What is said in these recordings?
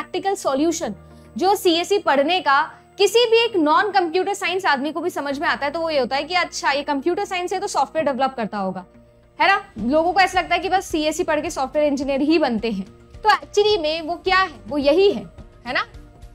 Practical solution जो CSE पढ़ने का किसी भी एक नॉन कंप्यूटर साइंस आदमी को भी समझ में आता है, तो वो ये होता है कि अच्छा ये कंप्यूटर साइंस है तो सॉफ्टवेयर डेवलप करता होगा, है ना। लोगों को ऐसा लगता है कि बस सीएसई पढ़ के सॉफ्टवेयर इंजीनियर ही बनते हैं, तो एक्चुअली में वो क्या है, वो यही है ना,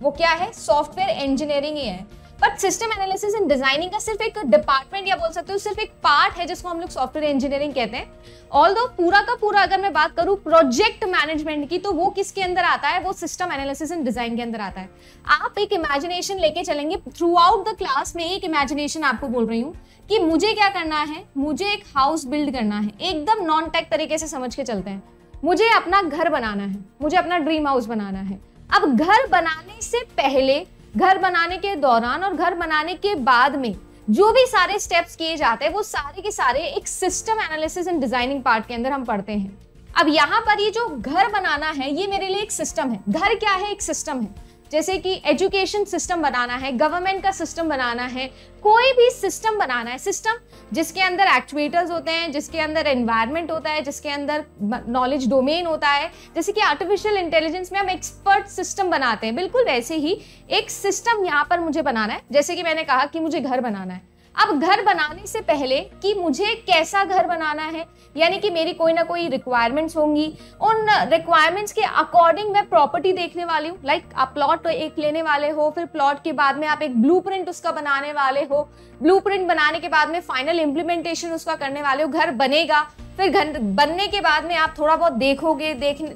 वो क्या है, सॉफ्टवेयर इंजीनियरिंग ही है। But system analysis and designing का सिर्फ एक डिपार्टमेंट या बोल सकते हो सिर्फ एक पार्ट है जिसको हम लोग सॉफ्टवेयर इंजीनियरिंग कहते हैं। ऑल्दो पूरा का पूरा अगर मैं बात करूं प्रोजेक्ट मैनेजमेंट की, तो वो किसके अंदर आता है, वो सिस्टम एनालिसिस एंड डिजाइन के अंदर आता है। आप एक इमेजिनेशन लेके चलेंगे थ्रू आउट द क्लास में, एक इमेजिनेशन आपको बोल रही हूँ कि मुझे क्या करना है, मुझे एक हाउस बिल्ड करना है, एकदम नॉन टेक तरीके से समझ के चलते हैं। मुझे अपना घर बनाना है, मुझे अपना ड्रीम हाउस बनाना है। अब घर बनाने से पहले, घर बनाने के दौरान और घर बनाने के बाद में जो भी सारे स्टेप्स किए जाते हैं वो सारे के सारे एक system analysis and designing part के अंदर हम पढ़ते हैं। अब यहाँ पर ये जो घर बनाना है ये मेरे लिए एक सिस्टम है। घर क्या है, एक सिस्टम है। जैसे कि एजुकेशन सिस्टम बनाना है, गवर्नमेंट का सिस्टम बनाना है, कोई भी सिस्टम बनाना है, सिस्टम जिसके अंदर एक्चुएटर्स होते हैं, जिसके अंदर एनवायरनमेंट होता है, जिसके अंदर नॉलेज डोमेन होता है। जैसे कि आर्टिफिशियल इंटेलिजेंस में हम एक्सपर्ट सिस्टम बनाते हैं, बिल्कुल वैसे ही एक सिस्टम यहाँ पर मुझे बनाना है। जैसे कि मैंने कहा कि मुझे घर बनाना है। अब घर बनाने से पहले कि मुझे कैसा घर बनाना है, यानी कि मेरी कोई ना कोई रिक्वायरमेंट्स होंगी, उन रिक्वायरमेंट्स के अकॉर्डिंग मैं प्रॉपर्टी देखने वाली हूँ। लाइक आप प्लॉट एक लेने वाले हो, फिर प्लॉट के बाद में आप एक ब्लूप्रिंट उसका बनाने वाले हो, ब्लूप्रिंट बनाने के बाद में फाइनल इम्प्लीमेंटेशन उसका करने वाले हो। घर बनेगा, फिर घर बनने के बाद में आप थोड़ा बहुत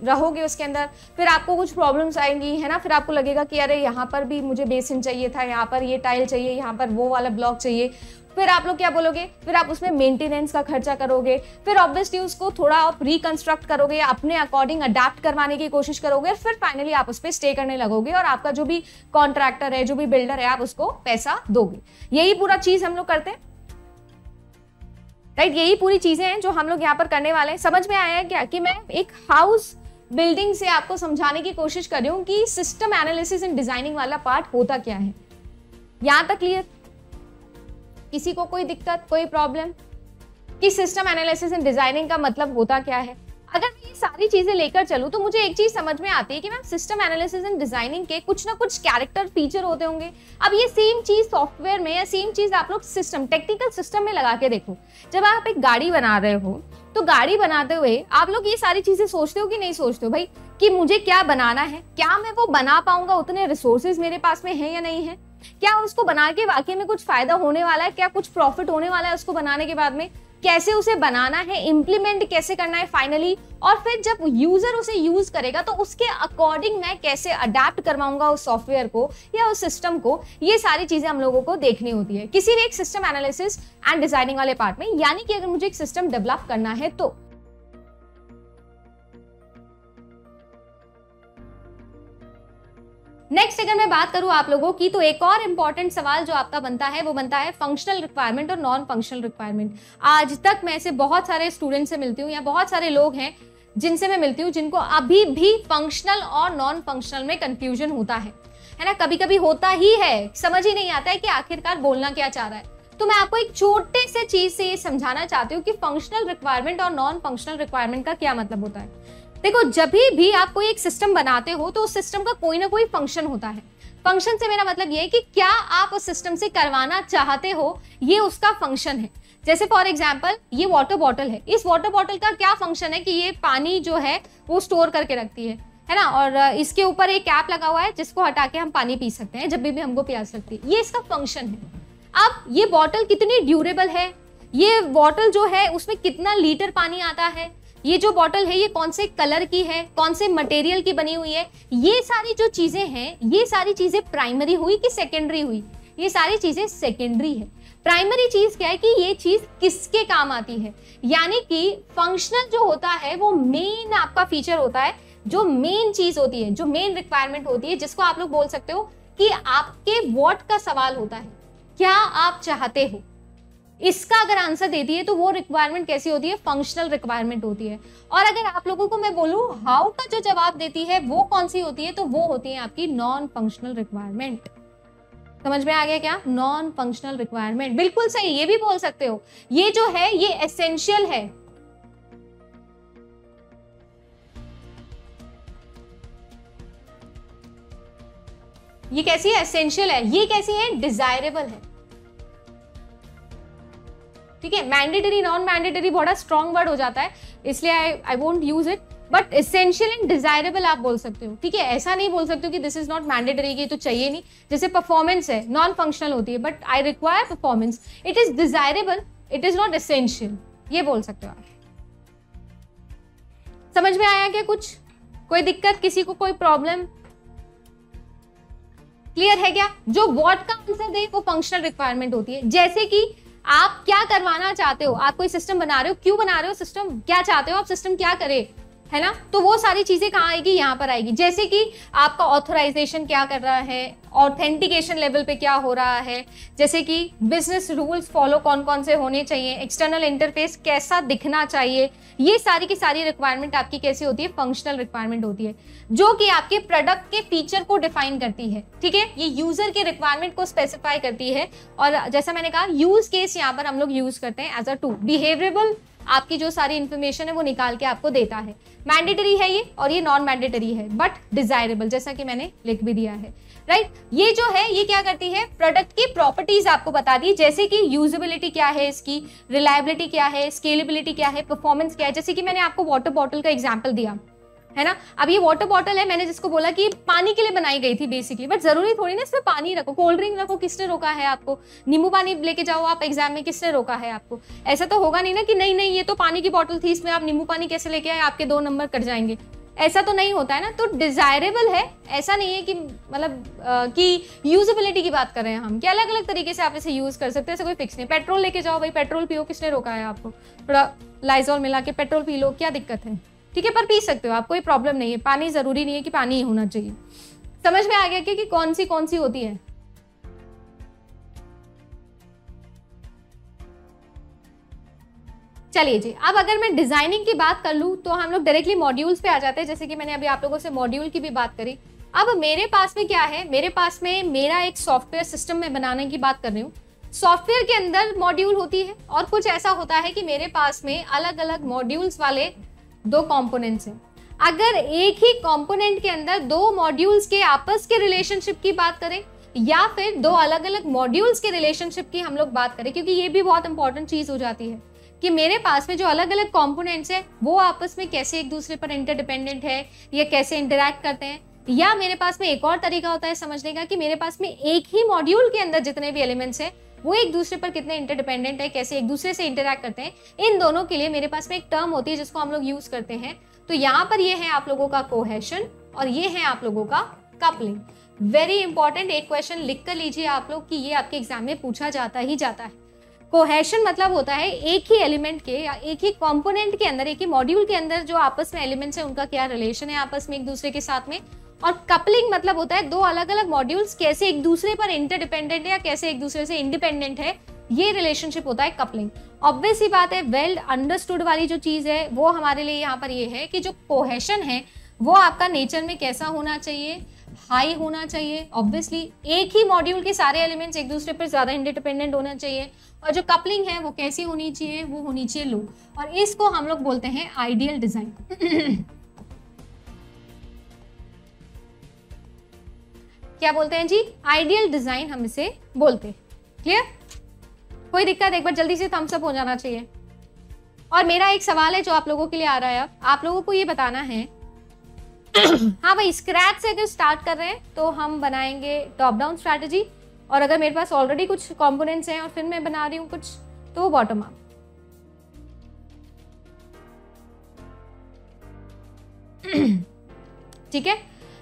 रहोगे उसके अंदर, फिर आपको कुछ प्रॉब्लम्स आएंगी, है ना। फिर आपको लगेगा कि अरे यहाँ पर भी मुझे बेसिन चाहिए था, यहाँ पर ये टाइल चाहिए, यहाँ पर वो वाला ब्लॉक चाहिए। फिर आप लोग क्या बोलोगे, फिर आप उसमें मेंटेनेंस का खर्चा करोगे, फिर ऑब्वियसली उसको थोड़ा आप रिकंस्ट्रक्ट करोगे, अपने अकॉर्डिंग अडेप्ट करवाने की कोशिश करोगे, फिर फाइनली आप उस पर स्टे करने लगोगे और आपका जो भी कॉन्ट्रैक्टर है, जो भी बिल्डर है, आप उसको पैसा दोगे। यही पूरा चीज हम लोग करते हैं, राइट। यही पूरी चीजें हैं जो हम लोग यहाँ पर करने वाले हैं। समझ में आया है क्या कि मैं एक हाउस बिल्डिंग से आपको समझाने की कोशिश कर रही हूँ कि सिस्टम एनालिसिस एंड डिजाइनिंग वाला पार्ट होता क्या है। यहां तक क्लियर? किसी को कोई दिक्कत, कोई प्रॉब्लम कि सिस्टम एनालिसिस एंड डिजाइनिंग का मतलब होता क्या है? अगर मैं ये सारी चीजें लेकर चलूं तो मुझे एक चीज समझ में आती है कि ma'am system analysis and designing के कुछ ना कुछ कैरेक्टर फीचर होते होंगे। अब ये सेम चीज सॉफ्टवेयर में या सेम चीज आप लोग सिस्टम, टेक्निकल सिस्टम में लगा के देखो। जब आप एक गाड़ी बना रहे हो तो गाड़ी बनाते हुए आप लोग ये सारी चीजें सोचते हो कि नहीं सोचते हो भाई कि मुझे क्या बनाना है, क्या मैं वो बना पाऊंगा, उतने रिसोर्सेज मेरे पास में है या नहीं है, क्या उसको बना के वाकई में कुछ फायदा होने वाला है, क्या कुछ प्रॉफिट होने वाला है उसको बनाने के बाद में, कैसे उसे बनाना है, इंप्लीमेंट कैसे करना है फाइनली, और फिर जब यूजर उसे यूज करेगा तो उसके अकॉर्डिंग मैं कैसे अडेप्ट करवाऊंगा उस सॉफ्टवेयर को या उस सिस्टम को। ये सारी चीजें हम लोगों को देखनी होती है किसी भी एक सिस्टम एनालिसिस एंड डिजाइनिंग वाले पार्ट में। यानी कि अगर मुझे एक सिस्टम डेवलप करना है तो नेक्स्ट अगर मैं बात करूं आप लोगों की, तो एक और इंपॉर्टेंट सवाल जो आपका बनता है वो बनता है फंक्शनल रिक्वायरमेंट और नॉन फंक्शनल रिक्वायरमेंट। आज तक मैं ऐसे बहुत सारे स्टूडेंट से मिलती हूँ या बहुत सारे लोग हैं जिनसे मैं मिलती हूँ जिनको अभी भी फंक्शनल और नॉन फंक्शनल में कंफ्यूजन होता है ना। कभी कभी होता ही है, समझ ही नहीं आता है कि आखिरकार बोलना क्या चाह रहा है। तो मैं आपको एक छोटे से चीज से ये समझाना चाहती हूँ कि फंक्शनल रिक्वायरमेंट और नॉन फंक्शनल रिक्वायरमेंट का क्या मतलब होता है। देखो, जब भी आप कोई एक सिस्टम बनाते हो तो उस सिस्टम का कोई ना कोई फंक्शन होता है। फंक्शन से मेरा मतलब ये है कि क्या आप उस सिस्टम से करवाना चाहते हो, ये उसका फंक्शन है। जैसे फॉर एग्जांपल ये वाटर बॉटल है, इस वाटर बॉटल का क्या फंक्शन है कि ये पानी जो है वो स्टोर करके रखती है ना, और इसके ऊपर एक कैप लगा हुआ है जिसको हटा के हम पानी पी सकते हैं जब भी हमको प्यास लगती है। ये इसका फंक्शन है। अब ये बॉटल कितनी ड्यूरेबल है, ये बॉटल जो है उसमें कितना लीटर पानी आता है, ये जो बॉटल है ये कौन से कलर की है, कौन से मटेरियल की बनी हुई है, ये सारी जो चीजें हैं ये सारी चीजें प्राइमरी हुई कि सेकेंडरी हुई? ये सारी चीजें सेकेंडरी है। प्राइमरी चीज क्या है कि ये चीज किसके काम आती है। यानी कि फंक्शनल जो होता है वो मेन आपका फीचर होता है, जो मेन चीज होती है, जो मेन रिक्वायरमेंट होती है, जिसको आप लोग बोल सकते हो कि आपके व्हाट का सवाल होता है, क्या आप चाहते हो। इसका अगर आंसर देती है तो वो रिक्वायरमेंट कैसी होती है, फंक्शनल रिक्वायरमेंट होती है। और अगर आप लोगों को मैं बोलूं हाउ का जो जवाब देती है वो कौन सी होती है, तो वो होती है आपकी नॉन फंक्शनल रिक्वायरमेंट। समझ में आ गया क्या? नॉन फंक्शनल रिक्वायरमेंट, बिल्कुल सही, ये भी बोल सकते हो। ये जो है ये एसेंशियल है, ये कैसी है, एसेंशियल है। ये कैसी है, डिजायरेबल है। ठीक है, मैंडेटरी नॉन मैंडेटरी बड़ा स्ट्रॉन्ग वर्ड हो जाता है, इसलिए I won't use it, but essential and desirable आप बोल सकते हो। ठीक है, ऐसा नहीं बोल सकते हो कि दिस इज नॉट मैंडेटरी, कि तो चाहिए नहीं। जैसे परफॉर्मेंस है, नॉन फंक्शनल होती है, but I require performance, it is desirable, it is not essential, ये बोल सकते हो आप। समझ में आया क्या कुछ? कोई दिक्कत, किसी को कोई प्रॉब्लम? क्लियर है क्या? जो व्हाट का आंसर दे वो फंक्शनल रिक्वायरमेंट होती है। जैसे कि आप क्या करवाना चाहते हो, आप कोई सिस्टम बना रहे हो, क्यों बना रहे हो सिस्टम, क्या चाहते हो आप सिस्टम क्या करे, है ना? तो वो सारी चीजें कहाँ आएगी, यहाँ पर आएगी। जैसे कि आपका ऑथराइजेशन क्या कर रहा है, ऑथेंटिकेशन लेवल पे क्या हो रहा है, जैसे कि बिजनेस रूल्स फॉलो कौन कौन से होने चाहिए, एक्सटर्नल इंटरफेस कैसा दिखना चाहिए, ये सारी की सारी रिक्वायरमेंट आपकी कैसी होती है, फंक्शनल रिक्वायरमेंट होती है, जो कि आपके प्रोडक्ट के फीचर को डिफाइन करती है। ठीक है, ये यूजर के रिक्वायरमेंट को स्पेसिफाई करती है। और जैसा मैंने कहा, यूज केस यहाँ पर हम लोग यूज करते हैं एज अ टूल। बिहेवियरेबल आपकी जो सारी इंफॉर्मेशन है वो निकाल के आपको देता है। मैंडेटरी है ये, और ये नॉन मैंडेटरी है, बट डिजायरेबल, जैसा कि मैंने लिख भी दिया है, राइट? ये जो है ये क्या करती है, प्रोडक्ट की प्रॉपर्टीज आपको बता दी, जैसे कि यूजेबिलिटी क्या है इसकी, रिलायबिलिटी क्या है, स्केलेबिलिटी क्या है, परफॉर्मेंस क्या है। जैसे कि मैंने आपको वाटर बॉटल का एग्जाम्पल दिया, है ना? अब ये वाटर बॉटल है, मैंने जिसको बोला कि पानी के लिए बनाई गई थी बेसिकली, बट जरूरी थोड़ी ना इसमें पानी रखो, कोल्ड ड्रिंक रखो, किसने रोका है आपको? नींबू पानी लेके जाओ आप एग्जाम में, किसने रोका है आपको? ऐसा तो होगा नहीं ना कि नहीं नहीं ये तो पानी की बॉटल थी, इसमें आप नींबू पानी कैसे लेके आए, आपके 2 नंबर कट जाएंगे, ऐसा तो नहीं होता है ना। तो डिजायरेबल है, ऐसा नहीं है कि मतलब कि यूजेबिलिटी की बात कर रहे हैं हम, कि अलग अलग तरीके से आप इसे यूज कर सकते हैं, ऐसा कोई फिक्स नहीं। पेट्रोल लेके जाओ भाई, पेट्रोल पियो, किसने रोका है आपको? थोड़ा लाइजॉल मिला के पेट्रोल पी लो, क्या दिक्कत है? ठीक है, पर पी सकते हो आप, कोई प्रॉब्लम नहीं है। पानी जरूरी नहीं है कि पानी ही होना चाहिए। समझ में आ गया कि कौन सी होती है? चलिए जी, अब अगर मैं डिजाइनिंग की बात कर लूं तो हम लोग डायरेक्टली मॉड्यूल्स पे आ जाते हैं, जैसे कि मैंने अभी आप लोगों से मॉड्यूल की भी बात करी। अब मेरे पास में क्या है, मेरे पास में मेरा एक सॉफ्टवेयर सिस्टम में बनाने की बात कर रही हूँ। सॉफ्टवेयर के अंदर मॉड्यूल होती है, और कुछ ऐसा होता है कि मेरे पास में अलग अलग मॉड्यूल्स वाले 2 कंपोनेंट्स हैं। अगर एक ही कंपोनेंट के अंदर 2 मॉड्यूल्स के आपस के रिलेशनशिप की बात करें, या फिर 2 अलग अलग मॉड्यूल्स के रिलेशनशिप की हम लोग बात करें, क्योंकि ये भी बहुत इंपॉर्टेंट चीज हो जाती है कि मेरे पास में जो अलग अलग कंपोनेंट्स हैं वो आपस में कैसे एक दूसरे पर इंटरडिपेंडेंट है, या कैसे इंटरैक्ट करते हैं। या मेरे पास में एक और तरीका होता है समझने का कि मेरे पास में एक ही मॉड्यूल के अंदर जितने भी एलिमेंट्स हैं वो एक दूसरे पर कितने इंटरडिपेंडेंट है, कैसे एक दूसरे से इंटरैक्ट करते हैं। इन दोनों के लिए मेरे पास में एक टर्म होती है जिसको हम लोग यूज करते हैं। तो यहाँ पर ये है आप लोगों का कोहेशन, और ये है आप लोगों का कपलिंग। वेरी इंपॉर्टेंट, एक क्वेश्चन लिख कर लीजिए आप लोग कि ये आपके एग्जाम में पूछा जाता ही जाता है। कोहेशन मतलब होता है एक ही एलिमेंट के या एक ही कंपोनेंट के अंदर, एक ही मॉड्यूल के अंदर जो आपस में एलिमेंट्स हैं उनका क्या रिलेशन है आपस में एक दूसरे के साथ में। और कपलिंग मतलब होता है 2 अलग अलग मॉड्यूल्स कैसे एक दूसरे पर इंटरडिपेंडेंट है या कैसे एक दूसरे से इंडिपेंडेंट है, ये रिलेशनशिप होता है कपलिंग। ऑब्वियस सी बात है, वेल अंडरस्टूड वाली जो चीज है वो हमारे लिए यहाँ पर ये है कि जो कोहेशन है वो आपका नेचर में कैसा होना चाहिए, हाई होना चाहिए। ऑब्वियसली एक ही मॉड्यूल के सारे एलिमेंट्स एक दूसरे पर ज्यादा इंटरडिपेंडेंट होना चाहिए। और जो कपलिंग है वो कैसी होनी चाहिए, वो होनी चाहिए लो। और इसको हम लोग बोलते हैं आइडियल डिजाइन। क्या बोलते हैं जी, आइडियल डिजाइन हम इसे बोलते हैं। क्लियर? कोई दिक्कत? एक बार जल्दी से थम्स अप हो जाना चाहिए। और मेरा एक सवाल है जो आप लोगों के लिए आ रहा है, अब आप लोगों को ये बताना है हाँ भाई, स्क्रैच से अगर स्टार्ट कर रहे हैं तो हम बनाएंगे टॉप डाउन स्ट्रैटेजी, और अगर मेरे पास ऑलरेडी कुछ कंपोनेंट्स हैं और फिर मैं बना रही हूँ कुछ, तो वो बॉटम अप। ठीक है,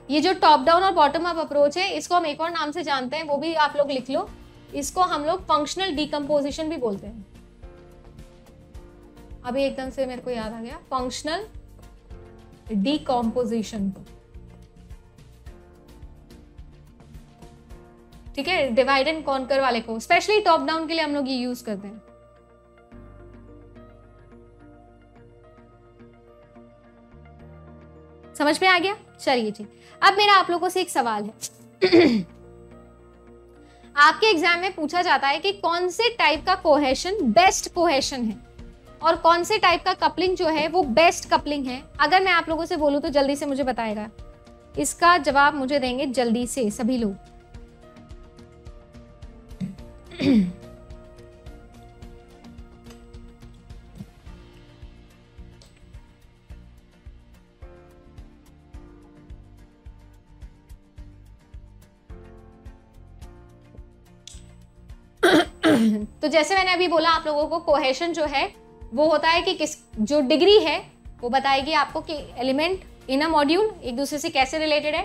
ये जो टॉप डाउन और बॉटम अप अप्रोच है इसको हम एक और नाम से जानते हैं, वो भी आप लोग लिख लो। इसको हम लोग फंक्शनल डिकम्पोजिशन भी बोलते हैं। अभी एकदम से मेरे को याद आ गया, फंक्शनल डिकम्पोजिशन। ठीक है, डिवाइड एंड कॉन्कर वाले को स्पेशली टॉप डाउन के लिए हम लोग ये यूज करते हैं। समझ में आ गया? चलिए जी, अब मेरा आप लोगों से एक सवाल है। आपके एग्जाम में पूछा जाता है कि कौन से टाइप का कोहेशन बेस्ट कोहेशन है और कौन से टाइप का कपलिंग जो है वो बेस्ट कपलिंग है। अगर मैं आप लोगों से बोलूं तो जल्दी से मुझे बताएगा। इसका जवाब मुझे देंगे जल्दी से सभी लोग। तो जैसे मैंने अभी बोला आप लोगों को, कोहेशन जो है वो होता है कि किस जो डिग्री है वो बताएगी आपको कि एलिमेंट इन अ मॉड्यूल एक दूसरे से कैसे रिलेटेड है।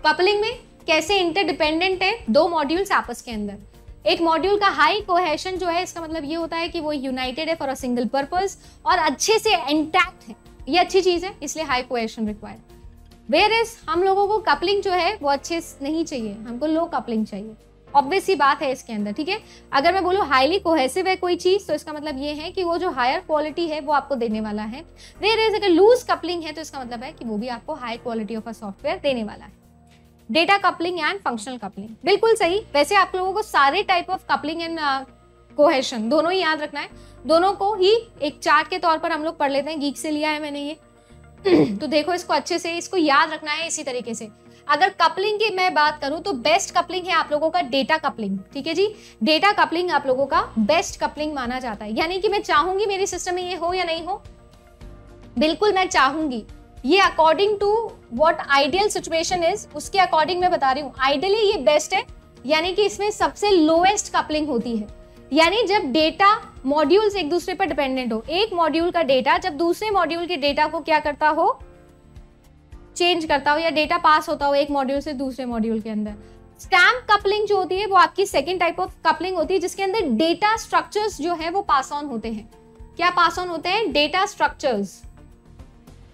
कपलिंग में कैसे इंटरडिपेंडेंट है दो मॉड्यूल्स आपस के अंदर। एक मॉड्यूल का हाई कोहेशन जो है इसका मतलब ये होता है कि वो यूनाइटेड है फॉर अ सिंगल पर्पस और अच्छे से इंटैक्ट है, ये अच्छी चीज है, इसलिए high cohesion required. Where is हम लोगों को कपलिंग जो है वो अच्छे नहीं चाहिए, हमको लो कपलिंग चाहिए। ऑब्वियस सी बात है इसके अंदर, ठीक है। अगर मैं बोलूँ हाईली कोहेसिव है कोई चीज तो इसका मतलब ये है कि वो जो हायर क्वालिटी है वो आपको देने वाला है। वेयर इज अगर लूज कपलिंग है तो इसका मतलब है कि वो भी आपको high quality of a software देने वाला है। Data coupling and functional coupling, बिल्कुल सही। वैसे आप लोगों को सारे type of coupling and cohesion दोनों ही याद रखना है, दोनों को ही एक चार्ट के तौर पर हम लोग पढ़ लेते हैं, गीक से लिया है मैंने ये। तो देखो इसको अच्छे से, इसको याद रखना है इसी तरीके से। अगर कपलिंग की मैं बात करूं तो बेस्ट कपलिंग है आप लोगों का डेटा कपलिंग, ठीक है जी। डेटा कपलिंग आप लोगों का बेस्ट कपलिंग माना जाता है, यानी कि मैं चाहूंगी मेरे सिस्टम में ये हो या नहीं हो, बिल्कुल मैं चाहूंगी। ये according to what ideal situation is उसके अकॉर्डिंग मैं बता रही हूँ। आइडियली ये बेस्ट है, यानी कि इसमें सबसे लोएस्ट कपलिंग होती है, यानी जब डेटा मॉड्यूल्स एक दूसरे पर डिपेंडेंट हो। एक मॉड्यूल का डेटा जब दूसरे मॉड्यूल के डेटा को क्या करता हो, चेंज करता हो, या डेटा पास होता हो एक मॉड्यूल से दूसरे मॉड्यूल के अंदर। स्टैम्प कपलिंग जो होती है वो आपकी सेकंड टाइप ऑफ कपलिंग होती है, जिसके अंदर डेटा स्ट्रक्चर्स जो है वो पास ऑन होते हैं। क्या पास ऑन होते हैं? Data structures.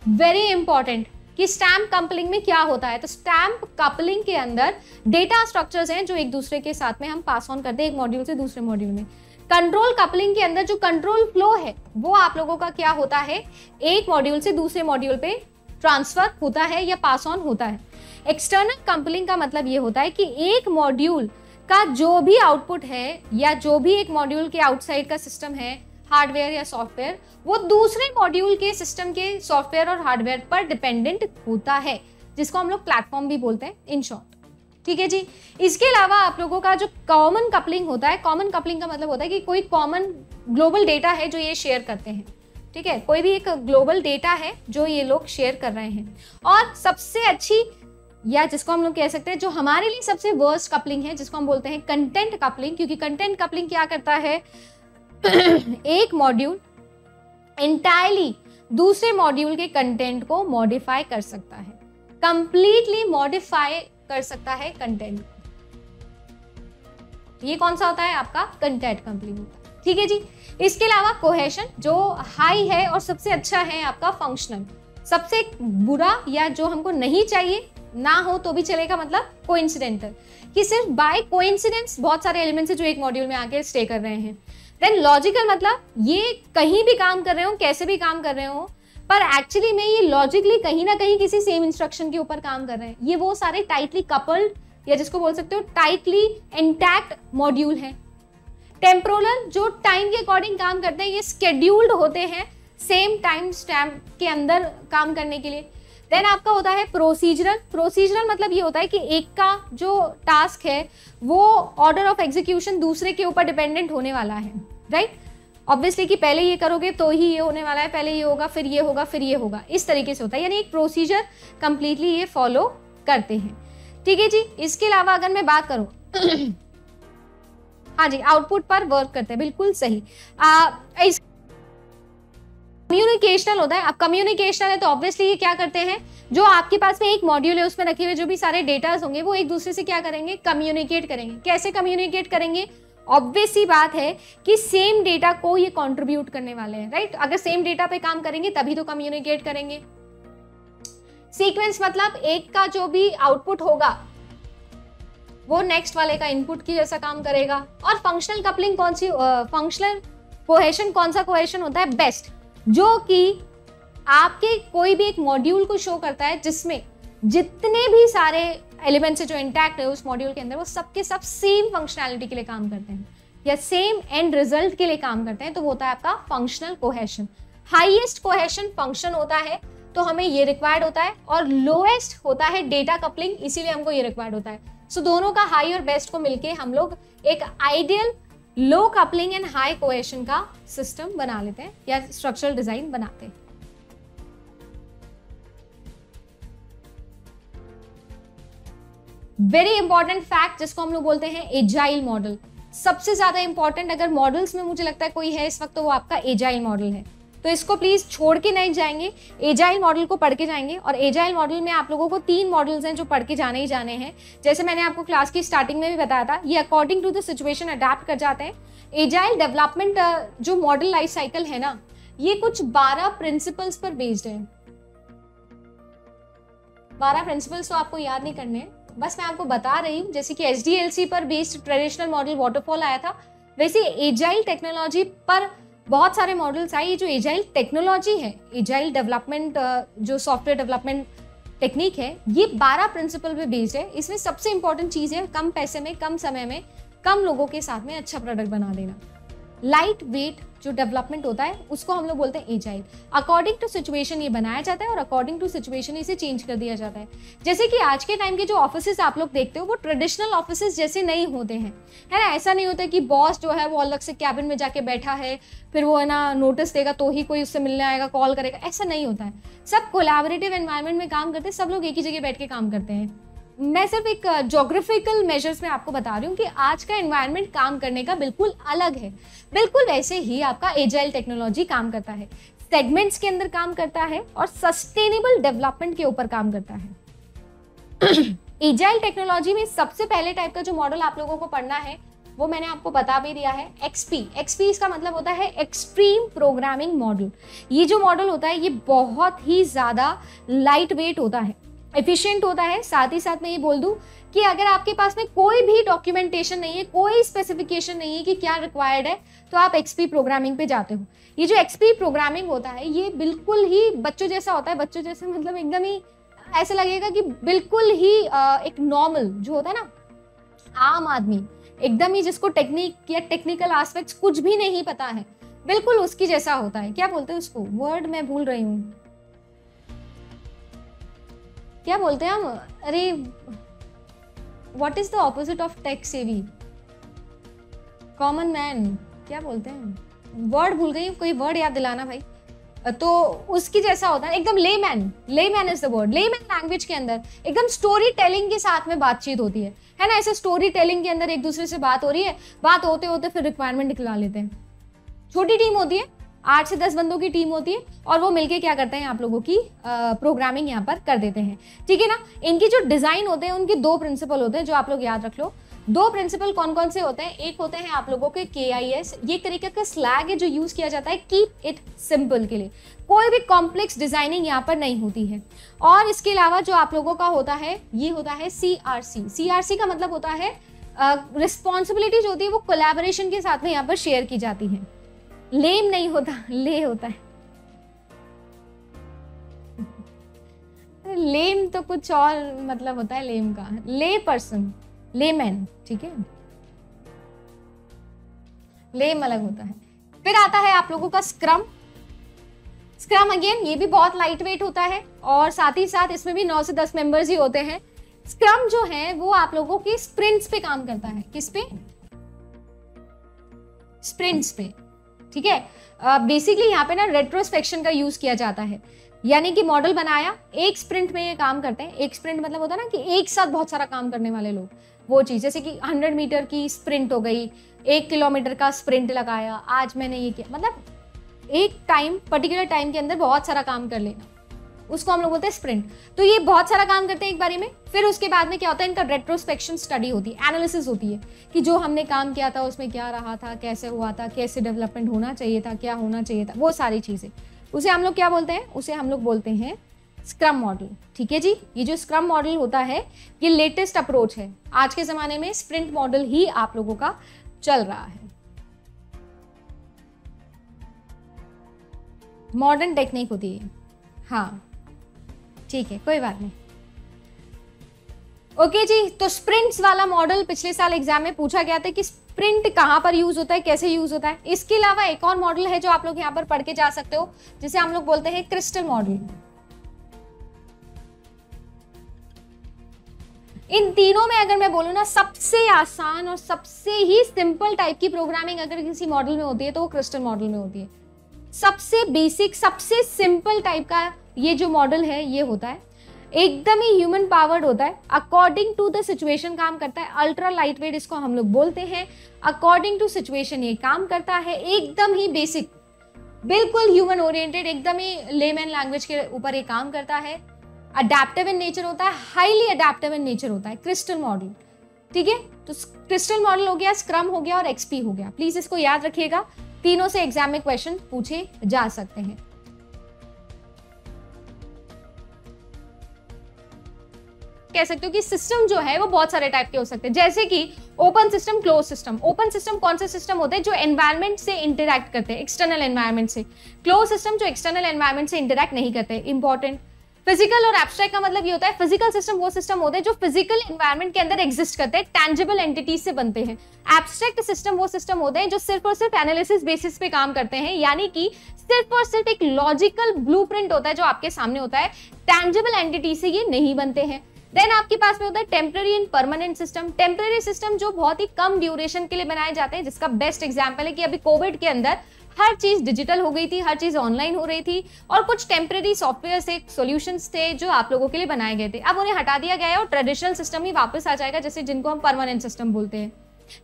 वेरी इंपॉर्टेंट कि स्टैम्प कपलिंग में क्या होता है। तो स्टैम्प कपलिंग के अंदर डेटा स्ट्रक्चर्स हैं जो एक दूसरे के साथ में हम पास ऑन करते हैं एक मॉड्यूल से दूसरे मॉड्यूल में। कंट्रोल कपलिंग के अंदर जो कंट्रोल फ्लो है वो आप लोगों का क्या होता है, एक मॉड्यूल से दूसरे मॉड्यूल पे ट्रांसफर होता है या पास ऑन होता है। एक्सटर्नल कपलिंग का मतलब ये होता है कि एक मॉड्यूल का जो भी आउटपुट है या जो भी एक मॉड्यूल के आउटसाइड का सिस्टम है, हार्डवेयर या सॉफ्टवेयर, वो दूसरे मॉड्यूल के सिस्टम के सॉफ्टवेयर और हार्डवेयर पर डिपेंडेंट होता है, जिसको हम लोग प्लेटफॉर्म भी बोलते हैं इन शॉर्ट, ठीक है जी। इसके अलावा आप लोगों का जो कॉमन कपलिंग होता है, कॉमन कपलिंग का मतलब होता है कि कोई कॉमन ग्लोबल डेटा है जो ये शेयर करते हैं, ठीक है। कोई भी एक ग्लोबल डेटा है जो ये लोग शेयर कर रहे हैं। और सबसे अच्छी, या जिसको हम लोग कह सकते हैं जो हमारे लिए सबसे वर्स्ट कपलिंग है, जिसको हम बोलते हैं कंटेंट कपलिंग, क्योंकि कंटेंट कपलिंग क्या करता है एक मॉड्यूल एंटायरली दूसरे मॉड्यूल के कंटेंट को मॉडिफाई कर सकता है, कंप्लीटली मॉडिफाई कर सकता है कंटेंट। ये कौन सा होता है? आपका कंटेंट कपलिंग होता है, ठीक है जी। इसके अलावा कोहेशन जो हाई है और सबसे अच्छा है आपका फंक्शनल। सबसे बुरा या जो हमको नहीं चाहिए ना हो तो भी चलेगा, मतलब कोइंसिडेंटल, कि सिर्फ बाय कोइंसिडेंस बहुत सारे एलिमेंट्स है जो एक मॉड्यूल में आके स्टे कर रहे हैं। देन लॉजिकल, मतलब ये कहीं भी काम कर रहे हो, कैसे भी काम कर रहे हो, पर एक्चुअली में ये लॉजिकली कहीं ना कहीं किसी सेम इंस्ट्रक्शन के ऊपर काम कर रहे हैं। ये वो सारे टाइटली कपल्ड या जिसको बोल सकते हो टाइटली इंटैक्ट मॉड्यूल है। टेम्पोरल जो टाइम के अकॉर्डिंग काम करते हैं, ये स्केड्यूल्ड होते हैं सेम टाइम स्टैम्प के अंदर काम करने के लिए। देन आपका होता है प्रोसीजरल। प्रोसीजरल मतलब ये होता है कि एक का जो टास्क है वो ऑर्डर ऑफ एग्जीक्यूशन दूसरे के ऊपर डिपेंडेंट होने वाला है, राइट। ऑब्वियसली कि पहले ये करोगे तो ही ये होने वाला है, पहले ये होगा फिर ये होगा फिर ये होगा, इस तरीके से होता है, यानी एक प्रोसीजर कंप्लीटली ये फॉलो करते हैं, ठीक है जी। इसके अलावा अगर मैं बात करूं हाँ जी, आउटपुट पर वर्क करते हैं, बिल्कुल सही। इस कम्युनिकेशनल होता है। अब कम्युनिकेशनल है तो ऑब्वियसली ये क्या करते हैं, जो आपके पास में एक मॉड्यूल है उसमें रखे हुए जो भी सारे डेटास होंगे वो एक दूसरे से क्या करेंगे, कम्युनिकेट करेंगे। कैसे कम्युनिकेट करेंगे? ऑब्वियस सी बात है कि सेम डेटा को ये कंट्रीब्यूट करने वाले हैं, राइट। अगर सेम डेटा पे काम करेंगे तभी तो कम्युनिकेट करेंगे। सीक्वेंस मतलब एक का जो भी आउटपुट होगा वो नेक्स्ट वाले का इनपुट की जैसा काम करेगा। और फंक्शनल कपलिंग कौन सी, फंक्शनल कोहेशन कौन सा कोहेशन होता है? बेस्ट, जो कि आपके कोई भी एक मॉड्यूल को शो करता है जिसमें जितने भी सारे एलिमेंट्स है जो इंटैक्ट है उस मॉड्यूल के अंदर, वो सबके सब सेम फंक्शनैलिटी के लिए काम करते हैं या सेम एंड रिजल्ट के लिए काम करते हैं, तो वो होता है आपका functional cohesion. Highest cohesion function होता है तो हमें ये रिक्वायर्ड होता है, और लोएस्ट होता है डेटा कपलिंग, इसीलिए हमको ये रिक्वायर्ड होता है। सो दोनों का हाई और बेस्ट को मिलके हम लोग एक ideal low coupling and high cohesion का सिस्टम बना लेते हैं या स्ट्रक्चरल डिजाइन बनाते हैं। वेरी इंपॉर्टेंट फैक्ट जिसको हम लोग बोलते हैं एजाइल मॉडल। सबसे ज्यादा इंपॉर्टेंट अगर मॉडल्स में मुझे लगता है कोई है इस वक्त तो वो आपका एजाइल मॉडल है। तो इसको प्लीज छोड़ के नहीं जाएंगे, एजाइल मॉडल को पढ़ के जाएंगे। और एजाइल मॉडल में आप लोगों को 3 मॉडल्स हैं जो पढ़ के जाने ही जाने हैं। जैसे मैंने आपको क्लास की स्टार्टिंग में भी बताया था, ये according to the situation adapt कर जाते हैं। एजाइल डेवलपमेंट जो मॉडल लाइफ साइकिल है ना, ये कुछ 12 प्रिंसिपल्स पर बेस्ड है। 12 प्रिंसिपल्स तो आपको याद नहीं करने हैं, बस मैं आपको बता रही हूँ। जैसे कि एचडीएलसी पर बेस्ड ट्रेडिशनल मॉडल वाटरफॉल आया था, वैसे एजाइल टेक्नोलॉजी पर बहुत सारे मॉडल्स आए। ये जो एजाइल टेक्नोलॉजी है, एजाइल डेवलपमेंट जो सॉफ्टवेयर डेवलपमेंट टेक्निक है, ये 12 प्रिंसिपल पे बेस्ड है। इसमें सबसे इंपॉर्टेंट चीज है कम पैसे में, कम समय में, कम लोगों के साथ में अच्छा प्रोडक्ट बना देना। लाइट वेट जो डेवलपमेंट होता है उसको हम लोग बोलते हैं एजाइल। अकॉर्डिंग टू सिचुएशन ये बनाया जाता है और अकॉर्डिंग टू सिचुएशन इसे चेंज कर दिया जाता है। जैसे कि आज के टाइम के जो ऑफिसेज आप लोग देखते हो वो ट्रेडिशनल ऑफिसेज जैसे नहीं होते हैं, है ना। ऐसा नहीं होता कि बॉस जो है वो अलग से कैबिन में जाके बैठा है, फिर वो है ना नोटिस देगा तो ही कोई उससे मिलने आएगा, कॉल करेगा, ऐसा नहीं होता है। सब कोलैबोरेटिव एनवायरनमेंट में काम करते हैं, सब लोग एक ही जगह बैठ के काम करते हैं। मैं सिर्फ एक ज्योग्राफिकल मेजर्स में आपको बता रही हूँ कि आज का एनवायरनमेंट काम करने का बिल्कुल अलग है। बिल्कुल वैसे ही आपका एजाइल टेक्नोलॉजी काम करता है, सेगमेंट्स के अंदर काम करता है और सस्टेनेबल डेवलपमेंट के ऊपर काम करता है। एजाइल टेक्नोलॉजी में सबसे पहले टाइप का जो मॉडल आप लोगों को पढ़ना है वो मैंने आपको बता भी दिया है, एक्सपी। एक्सपी इसका मतलब होता है एक्सट्रीम प्रोग्रामिंग मॉडल। ये जो मॉडल होता है ये बहुत ही ज्यादा लाइट वेट होता है, एफिशिएंट होता है। साथ ही साथ मैं ये बोल दूं कि अगर आपके पास में कोई भी डॉक्यूमेंटेशन नहीं है, कोई स्पेसिफिकेशन नहीं है कि क्या रिक्वायर्ड है, तो आप एक्सपी प्रोग्रामिंग पे जाते हो। ये जो एक्सपी प्रोग्रामिंग होता है ये बिल्कुल ही बच्चों जैसा होता है। बच्चों जैसे मतलब एकदम ही ऐसा लगेगा कि बिल्कुल ही एक नॉर्मल जो होता है ना, आम आदमी, एकदम ही जिसको टेक्निक या टेक्निकल एस्पेक्ट्स कुछ भी नहीं पता है, बिल्कुल उसकी जैसा होता है। क्या बोलते हैं उसको, वर्ड मैं भूल रही हूँ, क्या बोलते हैं हम, अरे what is the opposite of tech savvy, common man, क्या बोलते हैं, वर्ड भूल गई, कोई वर्ड याद दिलाना भाई। तो उसकी जैसा होता है एकदम, layman, layman is the word. Layman language के अंदर एकदम स्टोरी टेलिंग के साथ में बातचीत होती है ना। ऐसे स्टोरी टेलिंग के अंदर एक दूसरे से बात हो रही है, बात होते होते फिर रिक्वायरमेंट निकला लेते हैं। छोटी टीम होती है, 8 से 10 बंदों की टीम होती है और वो मिलके क्या करते हैं, आप लोगों की प्रोग्रामिंग यहाँ पर कर देते हैं, ठीक है ना। इनकी जो डिजाइन होते हैं उनके 2 प्रिंसिपल होते हैं जो आप लोग याद रख लो। 2 प्रिंसिपल कौन कौन से होते हैं, एक होते हैं आप लोगों के KIS, ये तरीके का स्लैग है जो यूज किया जाता है कीप इट सिंपल के लिए। कोई भी कॉम्प्लेक्स डिजाइनिंग यहाँ पर नहीं होती है। और इसके अलावा जो आप लोगों का होता है ये होता है CRC। CRC का मतलब होता है रिस्पॉन्सिबिलिटी जो होती है वो कोलैबोरेशन के साथ में यहाँ पर शेयर की जाती है। लेम नहीं होता, ले होता है। लेम तो कुछ और मतलब होता है लेम का, ले पर्सन, लेमैन, ठीक है, लेम अलग होता है। फिर आता है आप लोगों का स्क्रम। स्क्रम अगेन ये भी बहुत लाइट वेट होता है और साथ ही साथ इसमें भी 9 से 10 मेंबर्स ही होते हैं। स्क्रम जो है वो आप लोगों के स्प्रिंट्स पे काम करता है। किस पे, स्प्रिंट्स पे, ठीक है। बेसिकली यहाँ पे ना रेट्रोस्पेक्शन का यूज किया जाता है, यानी कि मॉडल बनाया, एक स्प्रिंट में ये काम करते हैं। एक स्प्रिंट मतलब होता है ना कि एक साथ बहुत सारा काम करने वाले लोग, वो चीज। जैसे कि 100 मीटर की स्प्रिंट हो गई, 1 किलोमीटर का स्प्रिंट लगाया, आज मैंने ये किया, मतलब एक टाइम, पर्टिकुलर टाइम के अंदर बहुत सारा काम कर लेना, उसको हम लोग बोलते हैं स्प्रिंट। तो ये बहुत सारा काम करते हैं एक बारी में। फिर उसके बाद में क्या होता है, इनका रेट्रोस्पेक्शन स्टडी होती है, एनालिसिस होती है कि जो हमने काम किया था उसमें क्या रहा था, कैसे हुआ था, कैसे डेवलपमेंट होना चाहिए था, क्या होना चाहिए था, वो सारी चीजें। उसे हम लोग क्या बोलते हैं, उसे हम लोग बोलते हैं स्क्रम मॉडल, ठीक है जी। ये जो स्क्रम मॉडल होता है ये लेटेस्ट अप्रोच है। आज के जमाने में स्प्रिंट मॉडल ही आप लोगों का चल रहा है, मॉडर्न टेक्निक होती है। हाँ ठीक है, कोई बात नहीं। ओके जी, तो स्प्रिंट्स वाला मॉडल पिछले साल एग्जाम में पूछा गया था कि स्प्रिंट कहां पर यूज होता है, कैसे यूज होता है। इसके अलावा एक और मॉडल है जो आप लोग यहां पर पढ़ के जा सकते हो, जिसे हम लोग बोलते हैं क्रिस्टल मॉडल। इन तीनों में अगर मैं बोलूँ ना, सबसे आसान और सबसे ही सिंपल टाइप की प्रोग्रामिंग अगर किसी मॉडल में होती है तो वो क्रिस्टल मॉडल में होती है। सबसे बेसिक, सबसे सिंपल टाइप का ये जो मॉडल है ये होता है, एकदम ही ह्यूमन पावर्ड होता है, अकॉर्डिंग टू द सिचुएशन काम करता है, अल्ट्रा लाइट वेट इसको हम लोग बोलते हैं, अकॉर्डिंग टू सिचुएशन ये काम करता है, एकदम ही बेसिक, बिल्कुल ह्यूमन ओरिएंटेड, एकदम ही लेमैन लैंग्वेज के ऊपर ये काम करता है, अडेप्टिव इन नेचर होता है, हाईली अडेप्टिव इन नेचर होता है क्रिस्टल मॉडल। ठीक है, तो क्रिस्टल मॉडल हो गया, स्क्रम हो गया और एक्सपी हो गया। प्लीज इसको याद रखिएगा, तीनों से एग्जाम में क्वेश्चन पूछे जा सकते हैं। कह सकते हो कि सिस्टम जो है वो बहुत सारे टाइप के हो सकते हैं, जैसे कि open system, close system. Open system कौन से सिस्टम होते हैं? जो एनवायरनमेंट से इंटरैक्ट करते हैं, एक्सटर्नल एनवायरनमेंट से। क्लोज सिस्टम जो एक्सटर्नल एनवायरनमेंट से इंटरैक्ट नहीं करते। इंपॉर्टेंट। फिजिकल और एब्स्ट्रैक्ट का मतलब ये होता है, फिजिकल सिस्टम वो सिस्टम होते हैं जो फिजिकल एनवायरनमेंट के अंदर एग्जिस्ट करते हैं, टैंजिबल एंटिटीज से बनते हैं। एब्स्ट्रैक्ट सिस्टम वो सिस्टम होते हैं जो सिर्फ और सिर्फ एनालिसिस बेसिस पे काम करते हैं, यानी कि सिर्फ और सिर्फ एक लॉजिकल ब्लूप्रिंट होता है जो आपके सामने होता है, टैंजिबल एंटिटी से ये नहीं बनते हैं। देन आपके पास में होता है temporary and permanent system. Temporary system जो बहुत ही कम ड्यूरेशन के लिए बनाए जाते हैं, जिसका बेस्ट एग्जांपल है कि अभी कोविड के अंदर हर चीज डिजिटल हो गई थी, हर चीज ऑनलाइन हो रही थी और कुछ टेम्पररी सॉफ्टवेयर से सॉल्यूशंस थे जो आप लोगों के लिए बनाए गए थे, अब उन्हें हटा दिया गया है और ट्रेडिशनल सिस्टम ही वापस आ जाएगा, जैसे जिनको हम परमानेंट सिस्टम बोलते हैं।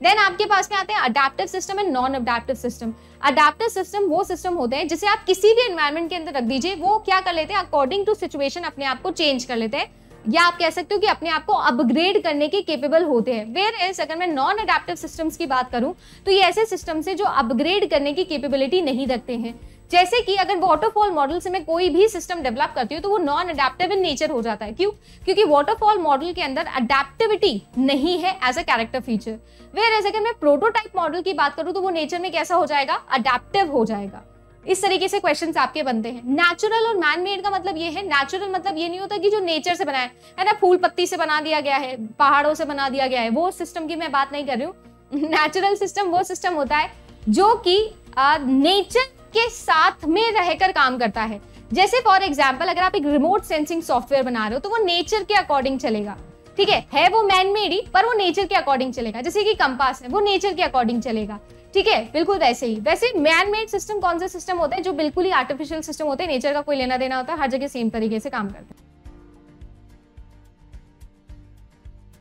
देन आपके पास में आते हैं adaptive system and non adaptive system. Adaptive system वो सिस्टम होते हैं जिसे आप किसी भी एनवायरनमेंट के अंदर रख दीजिए, वो क्या कर लेते हैं, अकॉर्डिंग टू सिचुएशन अपने आप को चेंज कर लेते हैं, या आप कह सकते हो कि अपने आप को अपग्रेड करने के केपेबल होते हैं। वेयर एज अगर मैं नॉन अडैप्टिव सिस्टम्स की बात करूं तो ये ऐसे सिस्टम्स हैं जो अपग्रेड करने की कैपेबिलिटी नहीं रखते हैं। जैसे कि अगर वाटरफॉल मॉडल से मैं कोई भी सिस्टम डेवलप करती हूँ तो वो नॉन अडैप्टिव इन नेचर हो जाता है। क्यों? क्योंकि वाटरफॉल मॉडल के अंदर अडैप्टिविटी नहीं है as a character feature. Whereas अगर मैं प्रोटोटाइप मॉडल की बात करूँ तो वो नेचर में कैसा हो जाएगा, अडैप्टिव हो जाएगा। इस तरीके से क्वेश्चंस आपके बनते हैं। नेचुरल और मैन मेड का मतलब ये है, नेचुरल मतलब ये नहीं होता कि जो नेचर से बनाया है ना, फूल पत्ती से बना दिया गया है, पहाड़ों से बना दिया गया है, वो सिस्टम की मैं बात नहीं कर रही हूँ। नेचुरल सिस्टम वो सिस्टम होता है जो कि नेचर के साथ में रहकर काम करता है। जैसे फॉर एग्जाम्पल अगर आप एक रिमोट सेंसिंग सॉफ्टवेयर बना रहे हो तो वो नेचर के अकॉर्डिंग चलेगा। ठीक है वो मैन मेड ही, पर वो नेचर के अकॉर्डिंग चलेगा। जैसे कि कंपास है, वो नेचर के अकॉर्डिंग चलेगा। ठीक है, बिल्कुल वैसे ही। वैसे मैन मेड सिस्टम कौन से सिस्टम होते हैं? जो बिल्कुल ही आर्टिफिशियल सिस्टम होते हैं, नेचर का कोई लेना देना होता है, हर जगह सेम तरीके से काम करते हैं।